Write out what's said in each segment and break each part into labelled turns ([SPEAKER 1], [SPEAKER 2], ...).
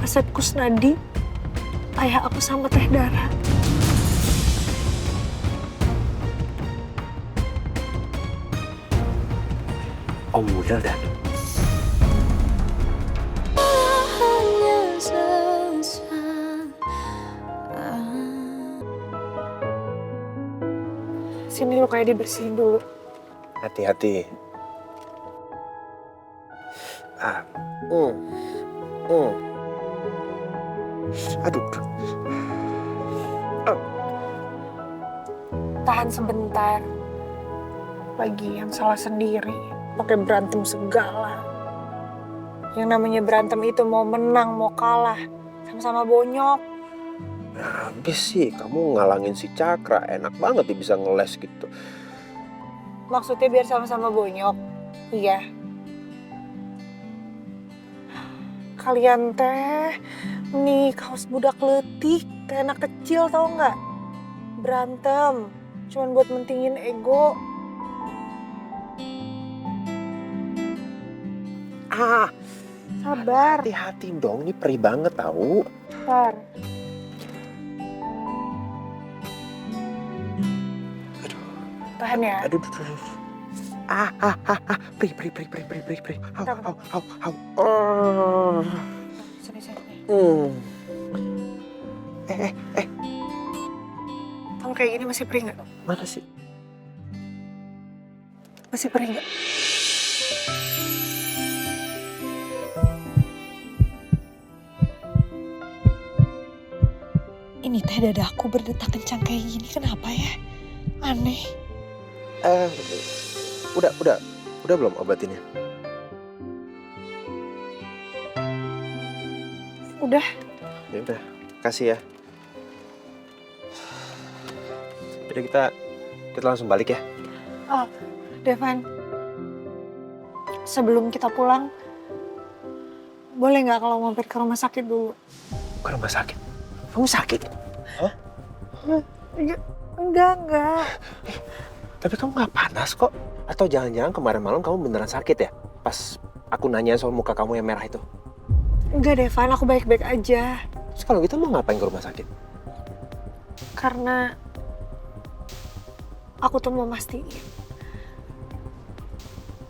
[SPEAKER 1] Asep Kusnadi, ayah aku sama Teh Dara.
[SPEAKER 2] Om Wildan.
[SPEAKER 1] Sini lukanya dibersihin dulu.
[SPEAKER 2] Hati-hati. Aduh.
[SPEAKER 1] Tahan sebentar. Lagi yang salah sendiri. Pakai berantem segala. Yang namanya berantem itu mau menang, mau kalah. Sama-sama bonyok.
[SPEAKER 2] Habis sih kamu ngalangin si Cakra. Enak banget dia bisa ngeles gitu.
[SPEAKER 1] Maksudnya biar sama-sama bonyok. Iya. Kalian teh, nih kaos budak letik. Kayak anak kecil tau nggak? Berantem. Cuman buat mentingin ego. Sabar.
[SPEAKER 2] Hati-hati dong, ini perih banget tahu.
[SPEAKER 1] Sabar. Tahan ya.
[SPEAKER 2] Aduh. Perih. Au.
[SPEAKER 1] Sini. Kamu kayak gini masih perih nggak?
[SPEAKER 2] Mana sih?
[SPEAKER 1] Masih perih nggak? Ini teh dadaku berdetak kencang kayak gini, kenapa ya? Aneh.
[SPEAKER 2] Udah belum obatinnya?
[SPEAKER 1] Udah.
[SPEAKER 2] Ya udah, kasih ya. Udah kita langsung balik ya.
[SPEAKER 1] Oh, Devan. Sebelum kita pulang, boleh nggak kalau mampir ke rumah sakit dulu?
[SPEAKER 2] Ke rumah sakit? Kamu sakit? Hah?
[SPEAKER 1] Enggak.
[SPEAKER 2] Tapi kamu nggak panas kok? Atau jangan-jangan kemarin malam kamu beneran sakit ya? Pas aku nanya soal muka kamu yang merah itu.
[SPEAKER 1] Enggak, Devan, aku baik-baik aja.
[SPEAKER 2] Terus kalau gitu mau ngapain ke rumah sakit?
[SPEAKER 1] Karena aku tuh mau mastiin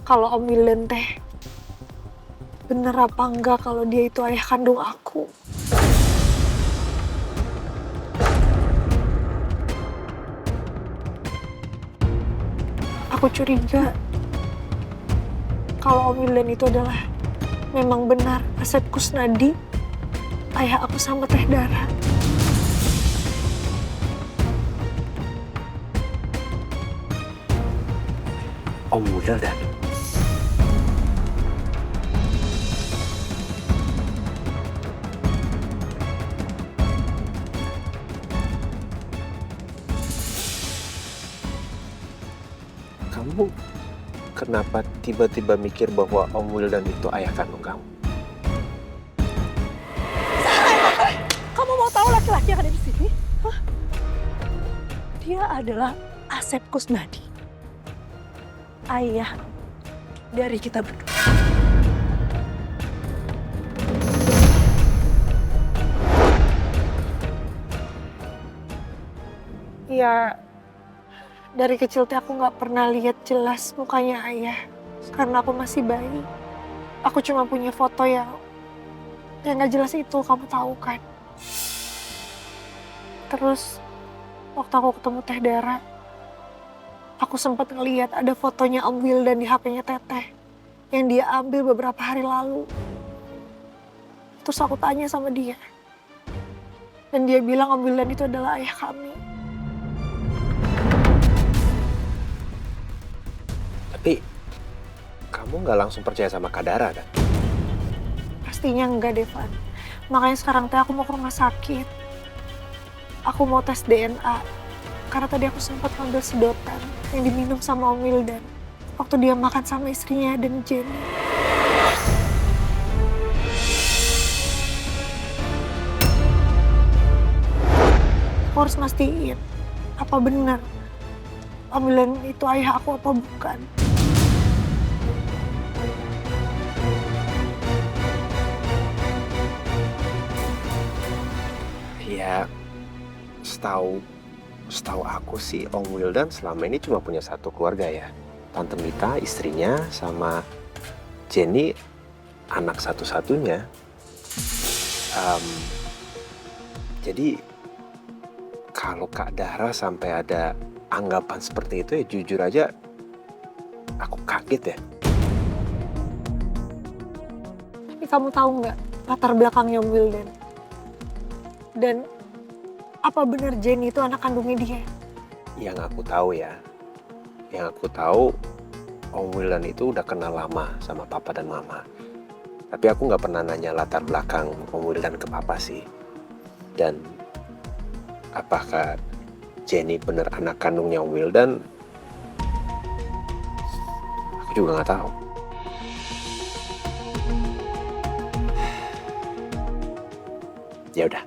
[SPEAKER 1] kalau Om Wildan teh bener apa enggak kalau dia itu ayah kandung aku. Aku curiga kalau Om Wildan itu adalah memang benar Asep Kusnadi, ayah aku sama Teh Dara.
[SPEAKER 2] Om Wildan. Kamu kenapa tiba-tiba mikir bahwa Om Wildan itu ayah kandung kamu?
[SPEAKER 1] Kamu mau tahu laki-laki yang ada di sini? Hah? Dia adalah Asep Kusnadi, ayah dari kita berdua. Ya, dari kecil tuh aku nggak pernah lihat jelas mukanya ayah karena aku masih bayi. Aku cuma punya foto yang nggak jelas itu, kamu tahu kan. Terus waktu aku ketemu Teh Dara, aku sempat ngeliat ada fotonya Om Wildan di HP-nya Teteh yang dia ambil beberapa hari lalu. Terus aku tanya sama dia, dan dia bilang Om Wildan itu adalah ayah kami.
[SPEAKER 2] Tapi kamu nggak langsung percaya sama Kak Dara kan?
[SPEAKER 1] Pastinya enggak, Devan. Makanya sekarang teh aku mau ke rumah sakit. Aku mau tes DNA. Karena tadi aku sempat ngambil sedotan yang diminum sama Om Wildan waktu dia makan sama istrinya dan Jenny. Aku harus mastiin apa benar Om Wildan itu ayah aku apa bukan.
[SPEAKER 2] Ya, setahu setahu aku sih Om Wildan selama ini cuma punya satu keluarga ya. Tante Mita, istrinya, sama Jenny, anak satu-satunya. Em, jadi kalau Kak Dara sampai ada anggapan seperti itu ya jujur aja aku kaget ya.
[SPEAKER 1] Tapi kamu tahu nggak latar belakangnya Om Wildan? Dan apa benar Jenny itu anak kandungnya dia?
[SPEAKER 2] Yang aku tahu ya, yang aku tahu Om Wildan itu udah kenal lama sama Papa dan Mama. Tapi aku nggak pernah nanya latar belakang Om Wildan ke Papa sih. Dan apakah Jenny bener anak kandungnya Om Wildan? Aku juga nggak tahu. Ya udah,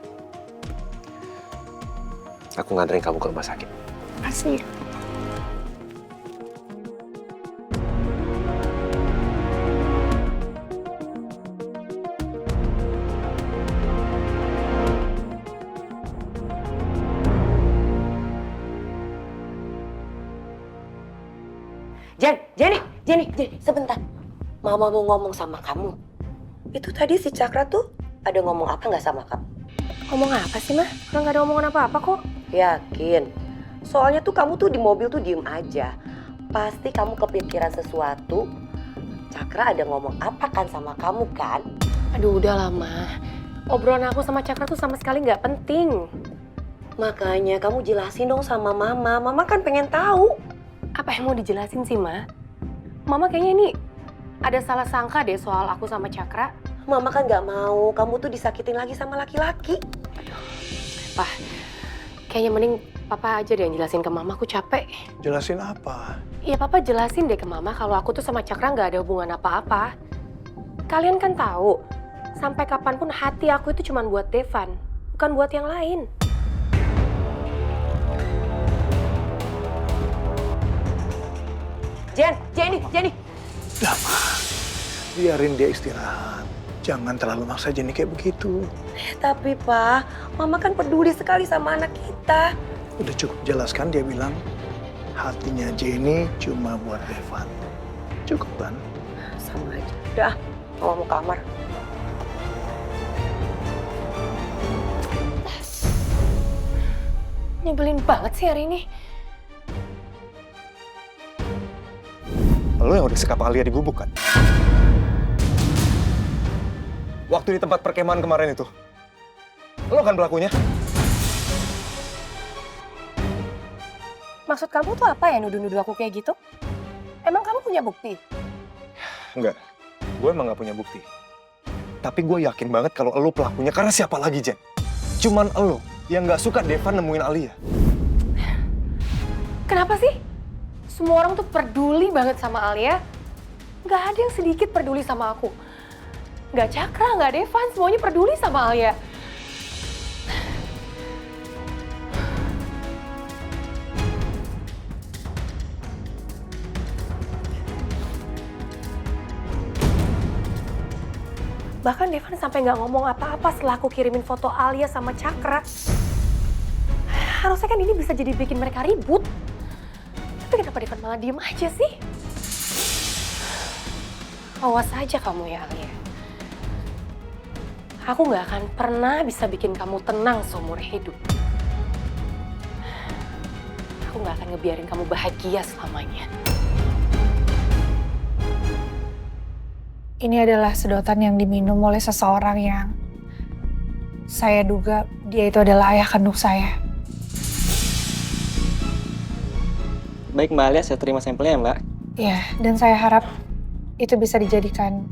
[SPEAKER 2] aku nganterin kamu ke rumah sakit.
[SPEAKER 1] Pasti.
[SPEAKER 3] Jenny, sebentar. Mama mau ngomong sama kamu. Itu tadi si Cakra tuh ada ngomong apa nggak sama kamu?
[SPEAKER 4] Ngomong apa sih, Mah? Orang nggak ada omongan apa-apa kok.
[SPEAKER 3] Yakin? Soalnya tuh kamu tuh di mobil tuh diem aja. Pasti kamu kepikiran sesuatu. Cakra ada ngomong apa kan sama kamu kan?
[SPEAKER 4] Aduh, udah lah, Mah. Obrolan aku sama Cakra tuh sama sekali nggak penting.
[SPEAKER 3] Makanya kamu jelasin dong sama Mama. Mama kan pengen tahu.
[SPEAKER 4] Apa yang mau dijelasin sih, Mah? Mama kayaknya ini ada salah sangka deh soal aku sama Cakra.
[SPEAKER 3] Mama kan nggak mau kamu tuh disakitin lagi sama laki-laki.
[SPEAKER 4] Pah, kayaknya mending Papa aja deh yang jelasin ke Mama, aku capek.
[SPEAKER 5] Jelasin apa?
[SPEAKER 4] Iya, Papa jelasin deh ke Mama kalau aku tuh sama Cakra nggak ada hubungan apa-apa. Kalian kan tahu, sampai kapanpun hati aku itu cuma buat Devan, bukan buat yang lain.
[SPEAKER 3] Jenny.
[SPEAKER 5] Udah, Ma. Biarin dia istirahat. Jangan terlalu maksa Jenny kayak begitu.
[SPEAKER 3] Tapi Pak, Mama kan peduli sekali sama anak kita.
[SPEAKER 5] Udah cukup jelaskan dia bilang hatinya Jenny cuma buat Devan. Cukup kan?
[SPEAKER 3] Sama aja. Udah, Mama mau kamar.
[SPEAKER 4] Nyebelin banget sih hari ini.
[SPEAKER 6] Lo yang udah sekap Alia digubuk kan? Waktu di tempat perkemahan kemarin itu. Lo kan pelakunya?
[SPEAKER 4] Maksud kamu tuh apa ya nuduh-nuduh aku kayak gitu? Emang kamu punya bukti?
[SPEAKER 6] Enggak. Gue emang gak punya bukti. Tapi gue yakin banget kalau lo pelakunya karena siapa lagi, Jen? Cuman lo yang gak suka Devan nemuin Alia.
[SPEAKER 4] Kenapa sih? Semua orang tuh peduli banget sama Alia. Gak ada yang sedikit peduli sama aku. Gak Cakra, gak Devan, semuanya peduli sama Alia. Bahkan Devan sampai gak ngomong apa-apa setelah aku kirimin foto Alia sama Cakra. Harusnya kan ini bisa jadi bikin mereka ribut. Tapi kenapa Devan malah diem aja sih? Awas aja kamu ya, Alia. Aku gak akan pernah bisa bikin kamu tenang seumur hidup. Aku gak akan ngebiarin kamu bahagia selamanya.
[SPEAKER 1] Ini adalah sedotan yang diminum oleh seseorang yang saya duga dia itu adalah ayah kandung saya.
[SPEAKER 7] Baik Mbak Alia, saya terima sampelnya ya Mbak.
[SPEAKER 1] Ya, dan saya harap itu bisa dijadikan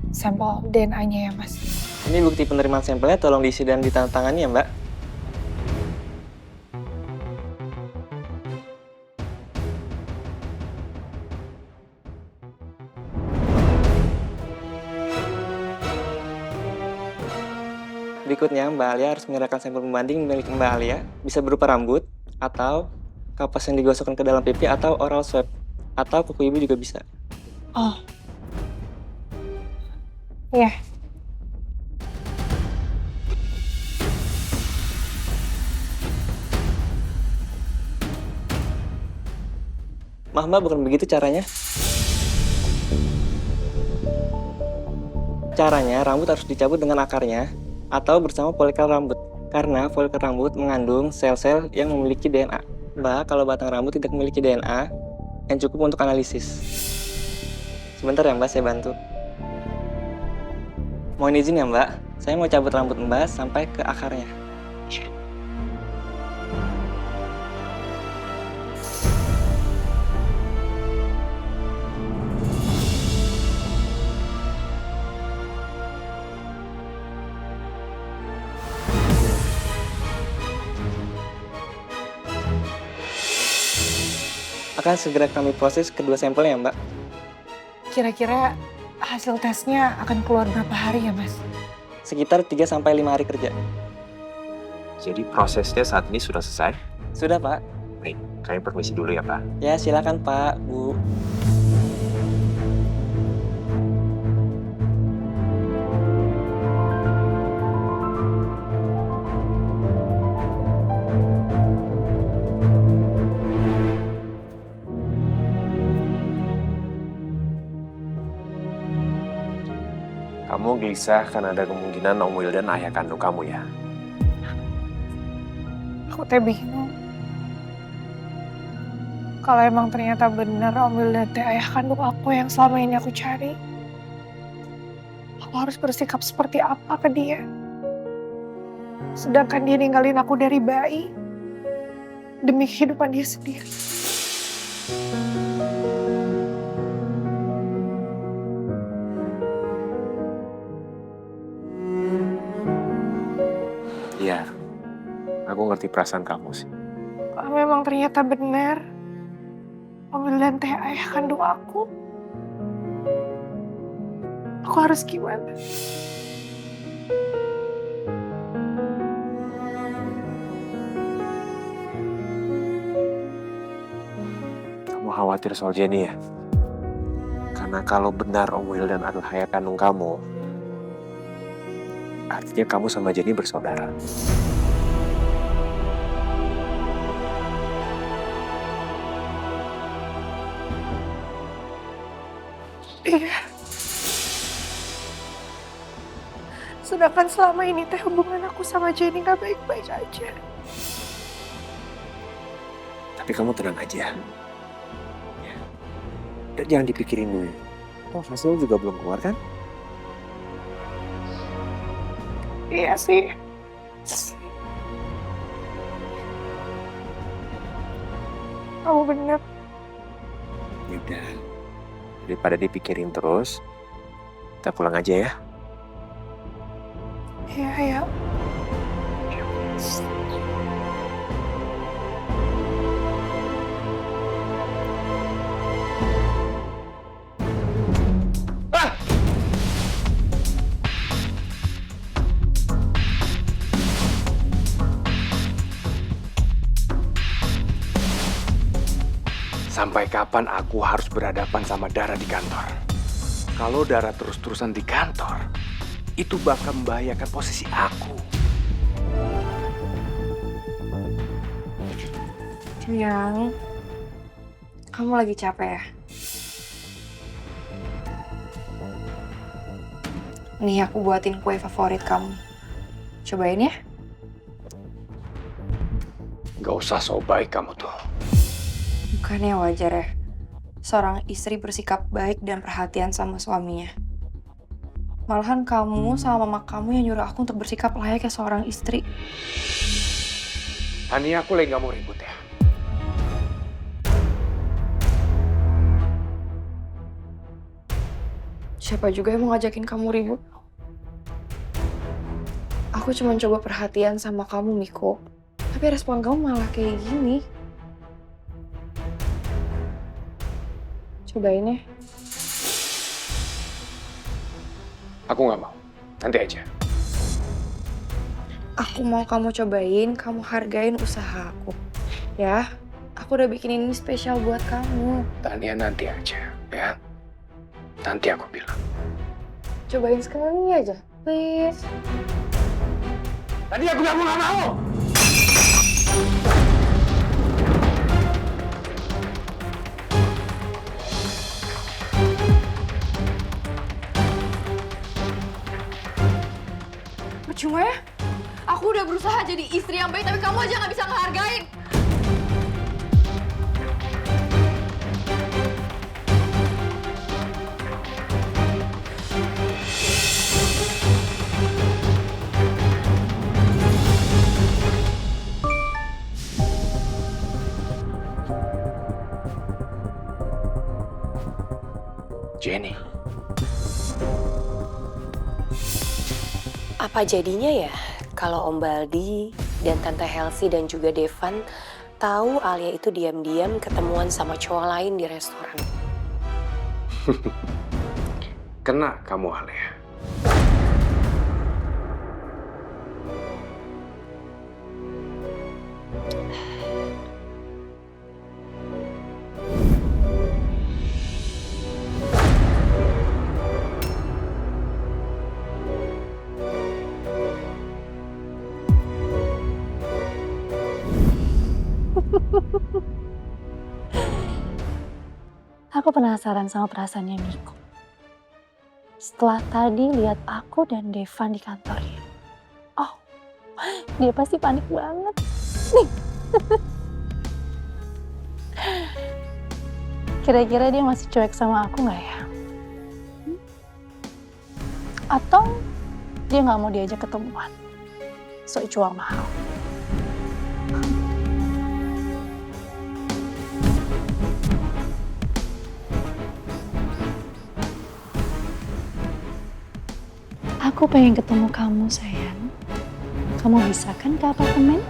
[SPEAKER 1] sampel DNA-nya ya, Mas.
[SPEAKER 7] Ini bukti penerimaan sampelnya, tolong diisi dan ditandatangani ya Mbak. Berikutnya Mbak Alia harus menyerahkan sampel pembanding milik Mbak Alia, bisa berupa rambut, atau kapas yang digosokkan ke dalam pipi, atau oral swab, atau kuku ibu juga bisa.
[SPEAKER 1] Oh. Iya.
[SPEAKER 7] Maaf Mbak, bukan begitu caranya. Caranya, rambut harus dicabut dengan akarnya atau bersama folikel rambut. Karena folikel rambut mengandung sel-sel yang memiliki DNA. Mbak, kalau batang rambut tidak memiliki DNA yang cukup untuk analisis. Sebentar ya Mbak, saya bantu. Mohon izin ya Mbak, saya mau cabut rambut Mbak sampai ke akarnya. Akan segera kami proses kedua sampelnya, Mbak.
[SPEAKER 1] Kira-kira hasil tesnya akan keluar berapa hari ya, Mas?
[SPEAKER 7] Sekitar 3-5 hari kerja.
[SPEAKER 2] Jadi prosesnya saat ini sudah selesai?
[SPEAKER 7] Sudah, Pak.
[SPEAKER 2] Baik, kami permisi dulu ya, Pak.
[SPEAKER 7] Ya, silakan, Pak, Bu.
[SPEAKER 2] Kamu gelisah karena ada kemungkinan Om Wildan ayah kandung kamu ya?
[SPEAKER 1] Aku teh bingung. Kalau emang ternyata benar Om Wildan teh ayah kandung aku yang selama ini aku cari, aku harus bersikap seperti apa ke dia? Sedangkan dia ninggalin aku dari bayi demi kehidupan dia sendiri.
[SPEAKER 2] Iya, aku ngerti perasaan kamu sih.
[SPEAKER 1] Kalau memang ternyata benar Om Wildan teh ayah kandung aku harus gimana?
[SPEAKER 2] Kamu khawatir soal Jenny ya? Karena kalau benar Om Wildan adalah ayah kandung kamu, artinya kamu sama Jenny bersaudara.
[SPEAKER 1] Iya. Sedangkan selama ini teh hubungan aku sama Jenny gak baik-baik aja.
[SPEAKER 2] Tapi kamu tenang aja. Ya. Dan jangan dipikirin dulu. Toh hasil juga belum keluar kan?
[SPEAKER 1] Iya sih. Kamu bener.
[SPEAKER 2] Yaudah. Daripada dipikirin terus, kita pulang aja ya.
[SPEAKER 1] Iya, ya.
[SPEAKER 8] Sampai kapan aku harus berhadapan sama Dara di kantor? Kalau Dara terus-terusan di kantor, itu bakal membahayakan posisi aku.
[SPEAKER 4] Yang, kamu lagi capek ya? Nih aku buatin kue favorit kamu. Cobain ya.
[SPEAKER 8] Gak usah so baik kamu tuh.
[SPEAKER 4] Bukannya wajar ya, seorang istri bersikap baik dan perhatian sama suaminya. Malahan kamu sama mama kamu yang nyuruh aku untuk bersikap layaknya seorang istri.
[SPEAKER 8] Tania, aku lagi gak mau ribut ya.
[SPEAKER 4] Siapa juga yang mau ngajakin kamu ribut? Aku cuma coba perhatian sama kamu, Miko. Tapi respon kamu malah kayak gini. Cobain ya.
[SPEAKER 8] Aku gak mau. Nanti aja.
[SPEAKER 4] Aku mau kamu cobain, kamu hargain usaha aku. Ya, aku udah bikin ini spesial buat kamu.
[SPEAKER 8] Tania, nanti aja, ya. Nanti aku bilang.
[SPEAKER 4] Cobain sekali aja, please.
[SPEAKER 8] Tadi aku bilang aku gak mau!
[SPEAKER 9] Percuma ya? Aku udah berusaha jadi istri yang baik, tapi kamu aja nggak bisa ngehargain.
[SPEAKER 8] Jenny,
[SPEAKER 4] Apa jadinya ya kalau Om Baldi dan Tante Helsi dan juga Devan tahu Alia itu diam-diam ketemuan sama cowok lain di restoran?
[SPEAKER 8] kena kamu Alia.
[SPEAKER 10] Aku penasaran sama perasaannya Miko. Setelah tadi lihat aku dan Devan di kantornya. Oh, dia pasti panik banget. Kira-kira dia masih cuek sama aku nggak ya? Atau dia nggak mau diajak ketemuan? Sok jual mahal. Aku pengen ketemu kamu, sayang. Kamu bisa kan ke apartemen?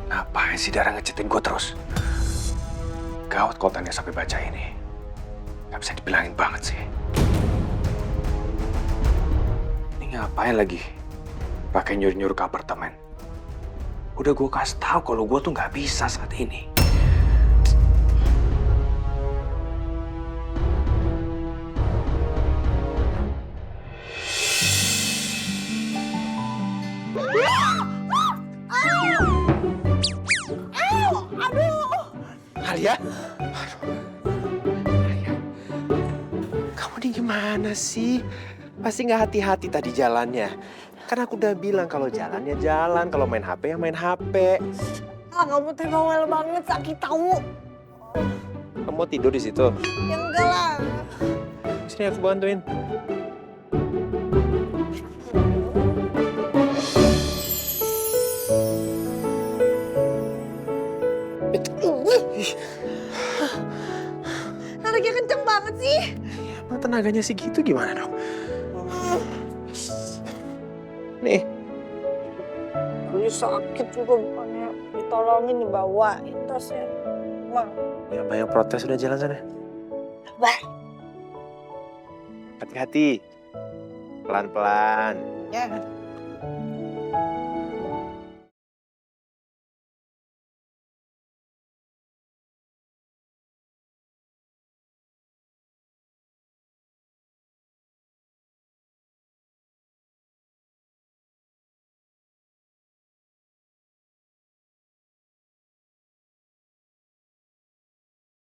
[SPEAKER 8] Ngapain sih Dara ngechatin gue terus? Gawat kalau Tania sampai baca ini. Gak bisa dibilangin banget sih. Ini ngapain lagi? Pakai nyuruh-nyuruh ke apartemen. Udah gue kasih tahu kalau gue tuh nggak bisa saat ini.
[SPEAKER 2] Alia? Alia. Kamu nih gimana sih? Pasti nggak hati-hati tadi jalannya. Kan aku udah bilang kalau jalannya jalan, kalau main HP ya main HP.
[SPEAKER 1] Kamu teh bawel banget, sakit tahu.
[SPEAKER 2] Kamu mau tidur di situ?
[SPEAKER 1] Ya enggak lah.
[SPEAKER 2] Sini aku bantuin.
[SPEAKER 1] Nariknya kenceng banget sih.
[SPEAKER 2] Emang tenaganya segitu gimana dong? Nih.
[SPEAKER 1] Ini sakit juga bukannya ditolongin dibawain tasnya. Mang.
[SPEAKER 2] Yang banyak protes udah jalan sana.
[SPEAKER 1] Bah.
[SPEAKER 2] Hati-hati. Pelan-pelan.
[SPEAKER 1] Ya.